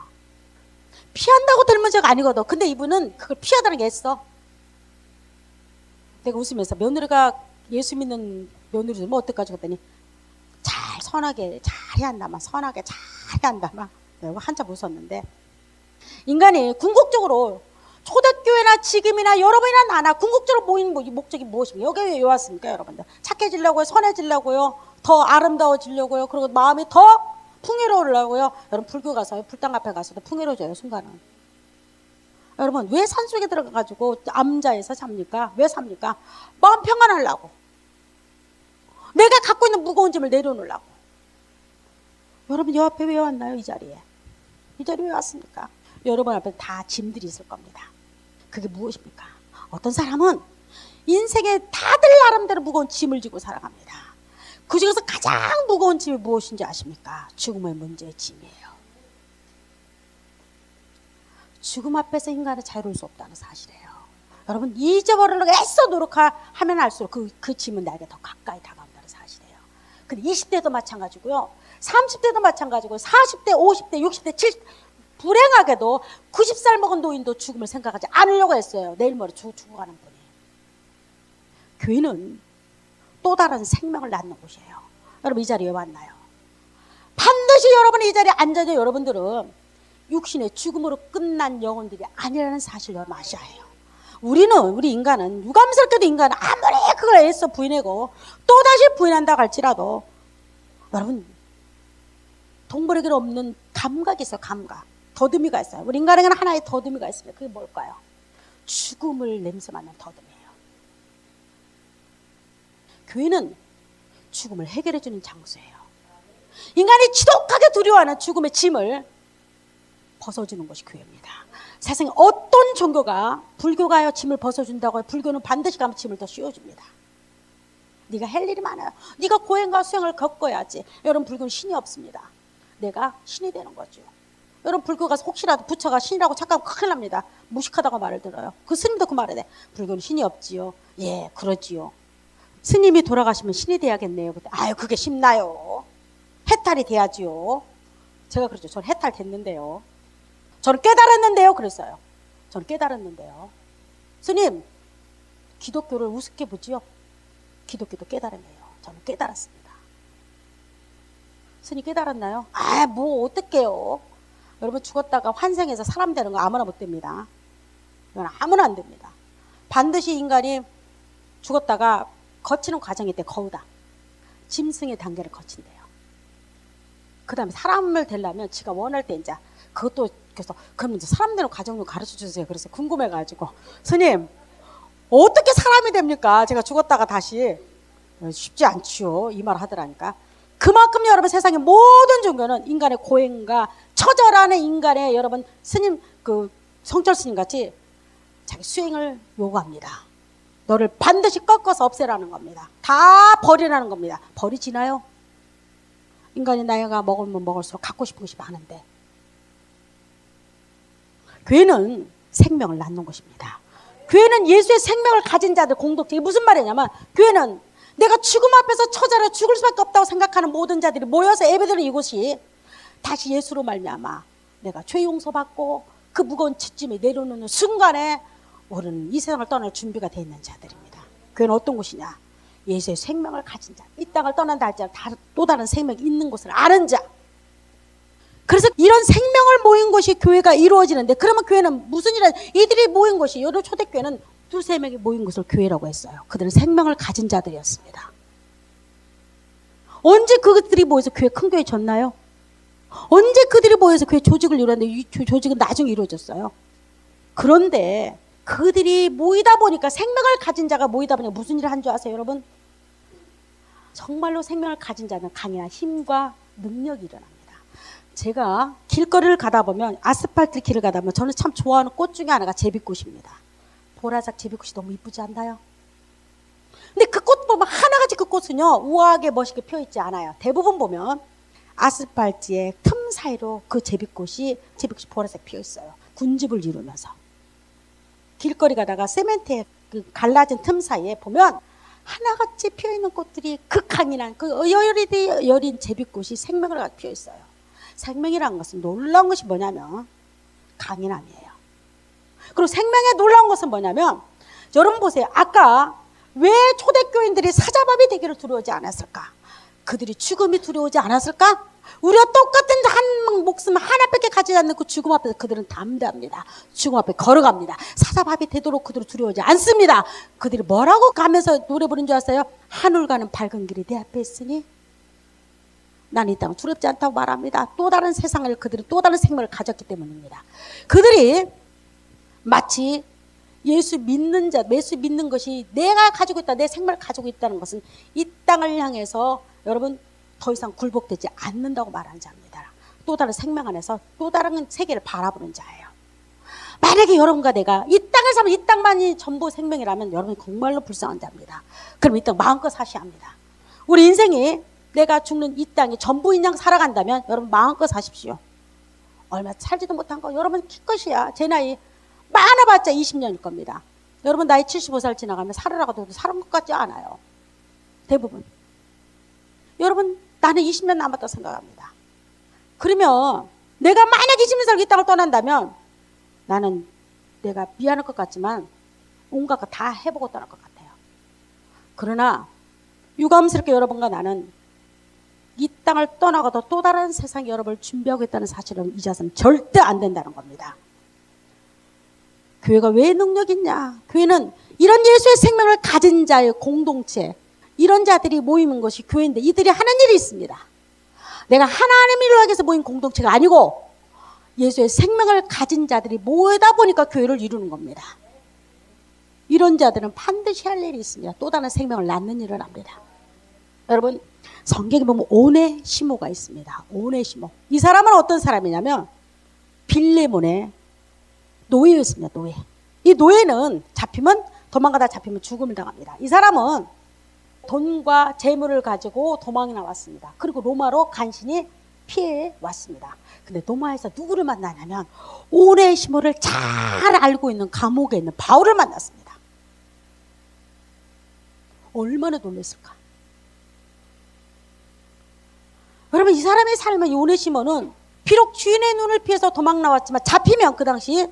피한다고 될 문제가 아니거든. 근데 이분은 그걸 피하다는 게 있어. 내가 웃으면서 며느리가 예수 믿는 며느리들 뭐 어떡하지 그랬더니 잘 선하게 잘 해야 한다만, 선하게 잘 해야 한다만. 내가 한참 웃었는데, 인간이 궁극적으로 초대교회나 지금이나 여러분이나 나나 궁극적으로 모인 목적이 무엇입니까? 여기 왜 왔습니까, 여러분들? 착해지려고요? 선해지려고요? 더 아름다워지려고요? 그리고 마음이 더 풍요로우려고요? 여러분 불교 가서 불당 앞에 가서도 풍요로워져요, 순간은. 여러분 왜 산속에 들어가가지고 암자에서 잡니까? 왜 삽니까? 마음 평안하려고. 내가 갖고 있는 무거운 짐을 내려놓으려고. 여러분 여 앞에 왜 왔나요? 이 자리에. 이 자리에 왜 왔습니까? 여러분 앞에 다 짐들이 있을 겁니다. 그게 무엇입니까? 어떤 사람은 인생에 다들 나름대로 무거운 짐을 지고 살아갑니다. 그 중에서 가장 무거운 짐이 무엇인지 아십니까? 죽음의 문제의 짐이에요. 죽음 앞에서 인간은 자유로울 수 없다는 사실이에요. 여러분 잊어버리려고 애써 노력하면 할수록 그 짐은 나에게 더 가까이 다가온다는 사실이에요. 근데 20대도 마찬가지고요. 30대도 마찬가지고 40대, 50대, 60대, 70대 불행하게도 90살 먹은 노인도 죽음을 생각하지 않으려고 했어요. 내일 모레 죽어가는 분이. 교회는 또 다른 생명을 낳는 곳이에요. 여러분 이 자리에 왔나요? 반드시 여러분이 이 자리에 앉아서 여러분들은 육신의 죽음으로 끝난 영혼들이 아니라는 사실을 여러분 아셔야 해요. 우리 인간은 유감스럽게도 인간은 아무리 그걸 애써 부인하고 또다시 부인한다고 할지라도 여러분 동물에게는 없는 감각이 있어요. 감각. 더듬이가 있어요. 우리 인간에게는 하나의 더듬이가 있습니다. 그게 뭘까요? 죽음을 냄새 맡는 더듬이에요. 교회는 죽음을 해결해 주는 장소예요. 인간이 지독하게 두려워하는 죽음의 짐을 벗어주는 것이 교회입니다. 세상에 어떤 종교가 불교가요 짐을 벗어준다고 해요. 불교는 반드시 가면 짐을 더 씌워줍니다. 네가 할 일이 많아요. 네가 고행과 수행을 겪어야지. 여러분 불교는 신이 없습니다. 내가 신이 되는 거죠. 여러분 불교 가서 혹시라도 부처가 신이라고 착각하면 큰일 납니다. 무식하다고 말을 들어요. 그 스님도 그 말을 해. 불교는 신이 없지요. 예, 그러지요. 스님이 돌아가시면 신이 돼야겠네요. 그때 아유 그게 쉽나요? 해탈이 돼야지요. 제가 그러죠. 저는 해탈 됐는데요. 저는 깨달았는데요. 그랬어요. 저는 깨달았는데요. 스님, 기독교를 우습게 보지요? 기독교도 깨달았네요. 저는 깨달았습니다. 스님 깨달았나요? 아, 뭐 어떡해요. 여러분 죽었다가 환생해서 사람 되는 거 아무나 못 됩니다. 이건 아무나 안 됩니다. 반드시 인간이 죽었다가 거치는 과정이 있대. 거우다. 짐승의 단계를 거친대요. 그 다음에 사람을 되려면 지가 원할 때 이제 그것도 그래서 그럼 이제 사람 되는 과정 좀 가르쳐 주세요. 그래서 궁금해가지고 스님 어떻게 사람이 됩니까? 제가 죽었다가 다시 쉽지 않지요. 이 말 하더라니까. 그만큼 여러분 세상의 모든 종교는 인간의 고행과 처절하는 인간의 여러분 스님 그 성철 스님 같이 자기 수행을 요구합니다. 너를 반드시 꺾어서 없애라는 겁니다. 다 버리라는 겁니다. 버리지나요? 인간이 나이가 먹으면 먹을수록 갖고 싶은 것이 많은데 교회는 생명을 낳는 곳입니다. 교회는 예수의 생명을 가진 자들 공동체. 이게 무슨 말이냐면 교회는 내가 죽음 앞에서 처자로 죽을 수밖에 없다고 생각하는 모든 자들이 모여서 예배드리는 이곳이 다시 예수로 말미암아 내가 죄 용서받고 그 무거운 칡짐을 내려놓는 순간에 우리는 이 세상을 떠날 준비가 되어 있는 자들입니다. 교회는 어떤 곳이냐? 예수의 생명을 가진 자. 이 땅을 떠난다 할지라도 또 다른 생명이 있는 곳을 아는 자. 그래서 이런 생명을 모인 곳이 교회가 이루어지는데 그러면 교회는 무슨 일을 이들이 모인 곳이 여러 초대교회는 두세 명이 모인 곳을 교회라고 했어요. 그들은 생명을 가진 자들이었습니다. 언제 그들이 모여서 교회 큰 교회 졌나요? 언제 그들이 모여서 교회 조직을 이루었는데 이 조직은 나중에 이루어졌어요. 그런데 그들이 모이다 보니까 생명을 가진 자가 모이다 보니까 무슨 일을 한 줄 아세요 여러분? 정말로 생명을 가진 자는 강인한 힘과 능력이 일어납니다. 제가 길거리를 가다 보면 아스팔트 길을 가다 보면 저는 참 좋아하는 꽃 중에 하나가 제비꽃입니다. 보라색 제비꽃이 너무 이쁘지 않나요? 근데 그 꽃 보면 하나같이 그 꽃은요 우아하게 멋있게 펴있지 않아요. 대부분 보면 아스팔트의 틈 사이로 그 제비꽃이 보라색 피어있어요. 군집을 이루면서 길거리 가다가 세멘트에 그 갈라진 틈 사이에 보면 하나같이 피어있는 꽃들이 그 강인한 그 여린 제비꽃이 생명을 갖고 피어있어요. 생명이라는 것은 놀라운 것이 뭐냐면 강인함이에요. 그리고 생명의 놀라운 것은 뭐냐면 여러분 보세요. 아까 왜 초대교인들이 사자밥이 되기를 두려워하지 않았을까? 그들이 죽음이 두려워하지 않았을까? 우리가 똑같은 한 목숨 하나밖에 가지지 않는 그 죽음 앞에서 그들은 담대합니다. 죽음 앞에 걸어갑니다. 사자밥이 되도록 그들은 두려워하지 않습니다. 그들이 뭐라고 가면서 노래 부르는 줄 아세요? 하늘 가는 밝은 길이 내 앞에 있으니 나는 이 땅은 두렵지 않다고 말합니다. 또 다른 세상을 그들은 또 다른 생명을 가졌기 때문입니다. 그들이 마치 예수 믿는 것이 내가 가지고 있다, 내 생명을 가지고 있다는 것은 이 땅을 향해서 여러분 더 이상 굴복되지 않는다고 말하는 자입니다. 또 다른 생명 안에서 또 다른 세계를 바라보는 자예요. 만약에 여러분과 내가 이 땅을 살면 이 땅만이 전부 생명이라면 여러분이 정말로 불쌍한 자입니다. 그럼 이 땅 마음껏 사셔야 합니다. 우리 인생이 내가 죽는 이 땅이 전부인 양 살아간다면 여러분 마음껏 사십시오. 얼마 살지도 못한 거 여러분 기껏이야. 제 나이 많아봤자 20년일 겁니다. 여러분 나이 75살 지나가면 살으라고 해도 살은 것 같지 않아요. 대부분. 여러분 나는 20년 남았다고 생각합니다. 그러면 내가 만약 20년 살고 이 땅을 떠난다면 나는 내가 미안할 것 같지만 온갖 거 다 해보고 떠날 것 같아요. 그러나 유감스럽게 여러분과 나는 이 땅을 떠나고도 또 다른 세상이 여러분을 준비하고 있다는 사실을 잊어서는 절대 안 된다는 겁니다. 교회가 왜 능력 있냐? 교회는 이런 예수의 생명을 가진 자의 공동체, 이런 자들이 모이는 것이 교회인데 이들이 하는 일이 있습니다. 내가 하나님을 위하기 위해서 모인 공동체가 아니고 예수의 생명을 가진 자들이 모이다 보니까 교회를 이루는 겁니다. 이런 자들은 반드시 할 일이 있습니다. 또 다른 생명을 낳는 일을 합니다. 여러분 성경에 보면 오네시모가 있습니다. 오네시모. 이 사람은 어떤 사람이냐면 빌레몬의 노예였습니다. 노예. 이 노예는 도망가다 잡히면 죽음을 당합니다. 이 사람은 돈과 재물을 가지고 도망이 나왔습니다. 그리고 로마로 간신히 피해 왔습니다. 근데 로마에서 누구를 만나냐면 오네시모를 잘 알고 있는 감옥에 있는 바울을 만났습니다. 얼마나 놀랐을까? 여러분 이 사람의 삶은 이 오네시모는 비록 주인의 눈을 피해서 도망 나왔지만 잡히면 그 당시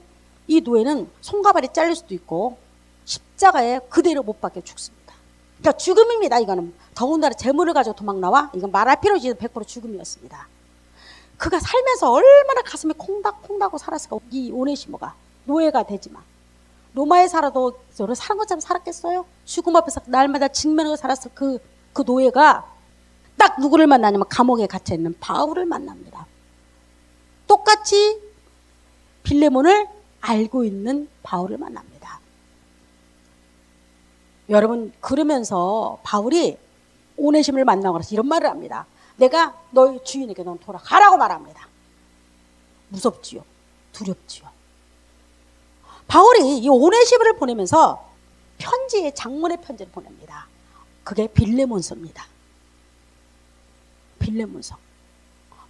이 노예는 손과 발이 잘릴 수도 있고 십자가에 그대로 못 박혀 죽습니다. 그러니까 죽음입니다. 이거는 더군다나 재물을 가지고 도망 나와 이건 말할 필요 없이 100% 죽음이었습니다. 그가 살면서 얼마나 가슴이 콩닥콩닥하고 살았을까. 이 오네시모가 노예가 되지만 로마에 살아도 저를 사는 것처럼 살았겠어요? 죽음 앞에서 날마다 직면하고 살았을 그 노예가 딱 누구를 만나냐면 감옥에 갇혀있는 바울을 만납니다. 똑같이 빌레몬을 알고 있는 바울을 만납니다. 여러분 그러면서 바울이 오네심을 만나고 나서 이런 말을 합니다. 내가 너희 주인에게 넌 돌아가라고 말합니다. 무섭지요. 두렵지요. 바울이 이 오네시모를 보내면서 장문의 편지를 보냅니다. 그게 빌레몬서입니다. 빌레몬서.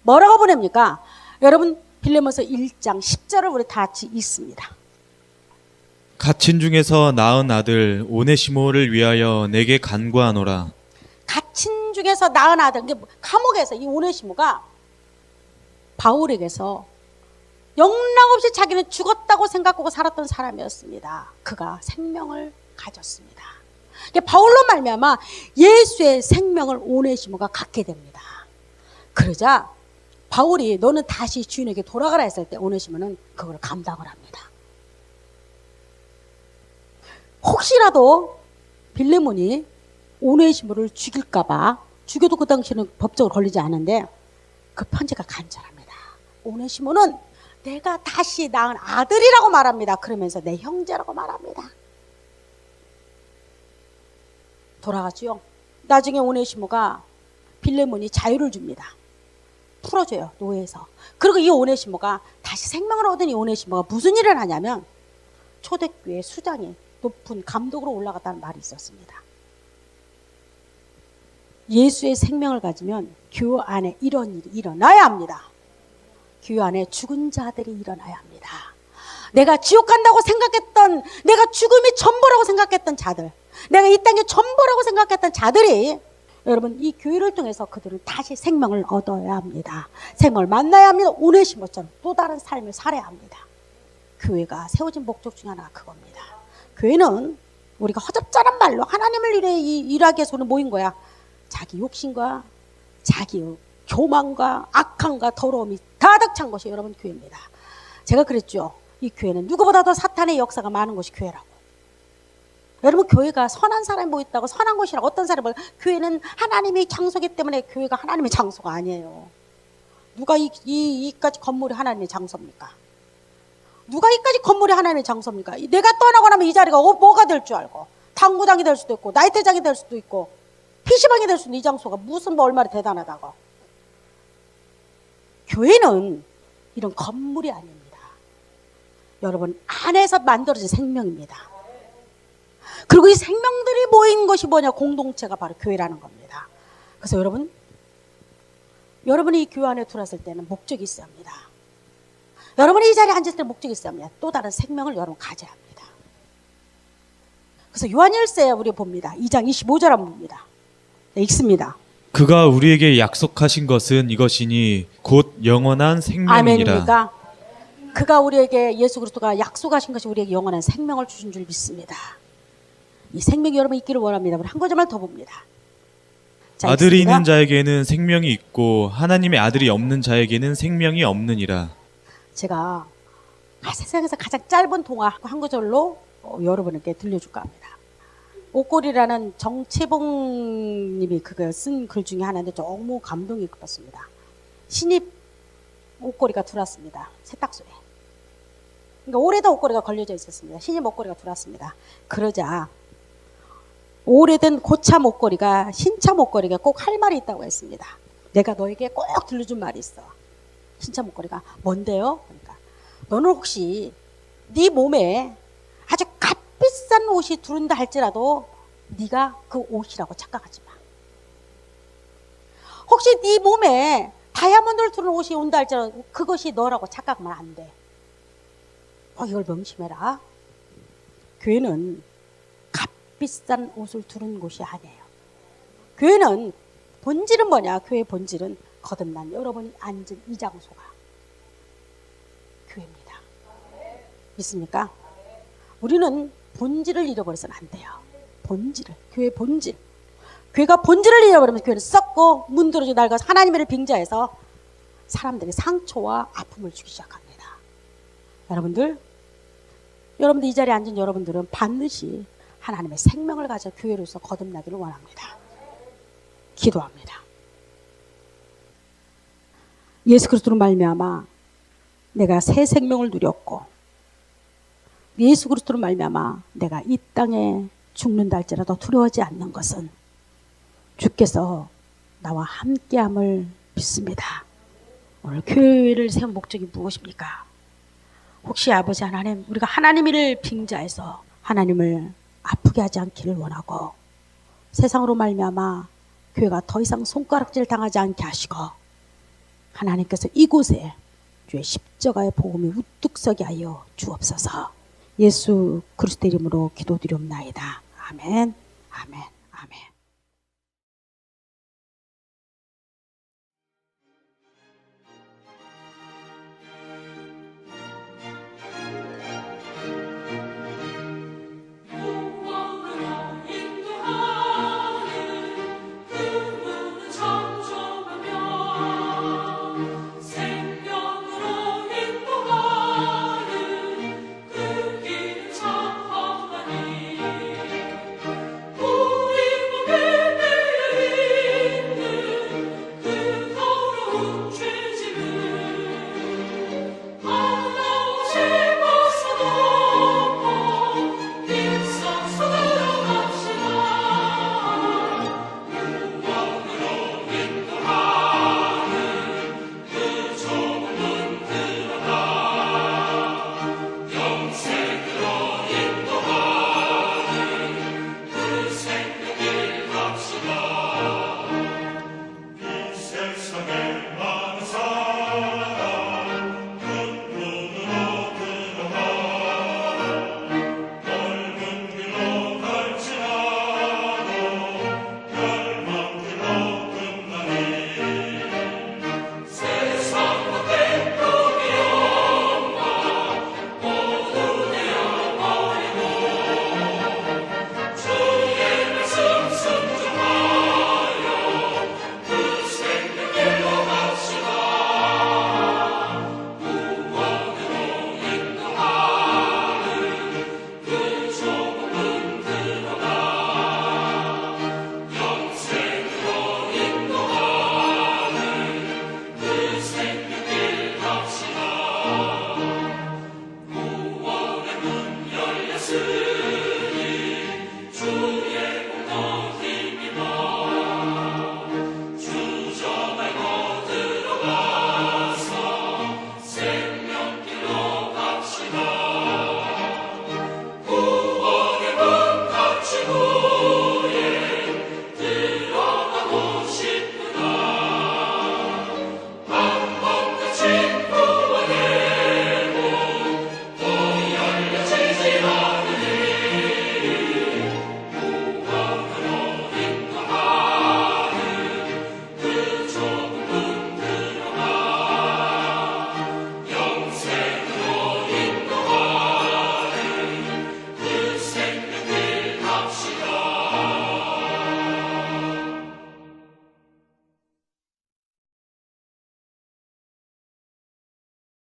뭐라고 보냅니까? 여러분 빌레몬서 1장 10절을 우리 다 같이 읽습니다. 갇힌 중에서 낳은 아들 오네시모를 위하여 내게 간구하노라. 갇힌 중에서 낳은 아들, 감옥에서 이 오네시모가 바울에게서 영락없이 자기는 죽었다고 생각하고 살았던 사람이었습니다. 그가 생명을 가졌습니다. 바울로 말미암아 예수의 생명을 오네시모가 갖게 됩니다. 그러자 바울이 너는 다시 주인에게 돌아가라 했을 때 오네시모는 그걸 감당을 합니다. 혹시라도 빌레몬이 오네시모를 죽일까봐, 죽여도 그 당시에는 법적으로 걸리지 않은데 그 편지가 간절합니다. 오네시모는 내가 다시 낳은 아들이라고 말합니다. 그러면서 내 형제라고 말합니다. 돌아가죠. 나중에 오네시모가 빌레몬이 자유를 줍니다. 풀어줘요. 노예에서. 그리고 이 오네시모가 다시 생명을 얻은 이 오네시모가 무슨 일을 하냐면 초대교회 수장이 높은 감독으로 올라갔다는 말이 있었습니다. 예수의 생명을 가지면 교회 안에 이런 일이 일어나야 합니다. 교회 안에 죽은 자들이 일어나야 합니다. 내가 지옥 간다고 생각했던, 내가 죽음이 전부라고 생각했던 자들, 내가 이 땅의 전부라고 생각했던 자들이 여러분 이 교회를 통해서 그들은 다시 생명을 얻어야 합니다. 생명을 만나야 합니다. 오네시모처럼 또 다른 삶을 살아야 합니다. 교회가 세워진 목적 중 하나가 그겁니다. 교회는 우리가 허접잖은 말로 하나님을 일하기 위해서는 모인 거야. 자기 욕심과 자기 교만과 악함과 더러움이 가득 찬 것이 여러분 교회입니다. 제가 그랬죠. 이 교회는 누구보다 더 사탄의 역사가 많은 것이 교회라고. 여러분 교회가 선한 사람이 뭐 있다고 선한 곳이라고 어떤 사람이 교회는 하나님의 장소이기 때문에 교회가 하나님의 장소가 아니에요. 누가 이까지 건물이 하나님의 장소입니까? 누가 이까지 건물이 하나님의 장소입니까? 내가 떠나고 나면 이 자리가 뭐가 될 줄 알고, 당구장이 될 수도 있고 나이트장이 될 수도 있고 PC방이 될 수도 있는 이 장소가 무슨 뭐 얼마나 대단하다고. 교회는 이런 건물이 아닙니다. 여러분 안에서 만들어진 생명입니다. 그리고 이 생명들이 모인 것이 뭐냐? 공동체가 바로 교회라는 겁니다. 그래서 여러분이 이 교회 안에 들어왔을 때는 목적이 있어야 합니다. 여러분이 이 자리에 앉았을 때 목적이 있어야 합니다. 또 다른 생명을 여러분 가져야 합니다. 그래서 요한일서에 우리 봅니다. 2장 25절 한번 봅니다. 네, 읽습니다. 그가 우리에게 약속하신 것은 이것이니 곧 영원한 생명이니라. 아멘입니까? 그가 우리에게, 예수 그리스도가 약속하신 것이 우리에게 영원한 생명을 주신 줄 믿습니다. 이 생명이 여러분 있기를 원합니다. 우리 한 구절만 더 봅니다. 자, 아들이 읽습니다. 있는 자에게는 생명이 있고 하나님의 아들이 없는 자에게는 생명이 없느니라. 제가 세상에서 가장 짧은 동화 한 구절로 여러분에게 들려줄까 합니다. 옷걸이라는 정채봉 님이 그거 쓴 글 중에 하나인데 너무 감동이 깊었습니다. 신입 옷걸이가 들어왔습니다. 세탁소에. 그러니까 오래된 옷걸이가 걸려져 있었습니다. 신입 옷걸이가 들어왔습니다. 그러자 오래된 고참 옷걸이가 신참 옷걸이가 꼭 할 말이 있다고 했습니다. 내가 너에게 꼭 들려준 말이 있어. 신참 옷걸이가 뭔데요? 그러니까 너는 혹시 네 몸에 아주 값비싼 옷이 두른다 할지라도 네가 그 옷이라고 착각하지 마. 혹시 네 몸에 다이아몬드를 두른 옷이 온다 할지라도 그것이 너라고 착각하면 안 돼. 이걸 명심해라. 교회는 값비싼 옷을 두른 곳이 아니에요. 교회는 본질은 뭐냐? 교회의 본질은 거듭난 여러분이 앉은 이 장소가 교회입니다. 믿습니까? 우리는 본질을 잃어버려서는 안 돼요. 본질을, 교회의 본질. 교회가 본질을 잃어버리면 교회는 썩고 문드러지고 낡아서 하나님을 빙자해서 사람들에게 상처와 아픔을 주기 시작합니다. 여러분들 이 자리에 앉은 여러분들은 반드시 하나님의 생명을 가져 교회로서 거듭나기를 원합니다. 기도합니다. 예수 그리스도로 말미암아 내가 새 생명을 누렸고, 예수 그리스도로 말미암아 내가 이 땅에 죽는다 할지라도 두려워하지 않는 것은 주께서 나와 함께함을 믿습니다. 오늘 교회를 세운 목적이 무엇입니까? 혹시 아버지 하나님, 우리가 하나님을 빙자해서 하나님을 아프게 하지 않기를 원하고, 세상으로 말미암아 교회가 더 이상 손가락질 당하지 않게 하시고, 하나님께서 이곳에 주의 십자가의 복음이 우뚝 서게 하여 주옵소서. 예수 그리스도 이름으로 기도드리옵나이다. 아멘, 아멘, 아멘.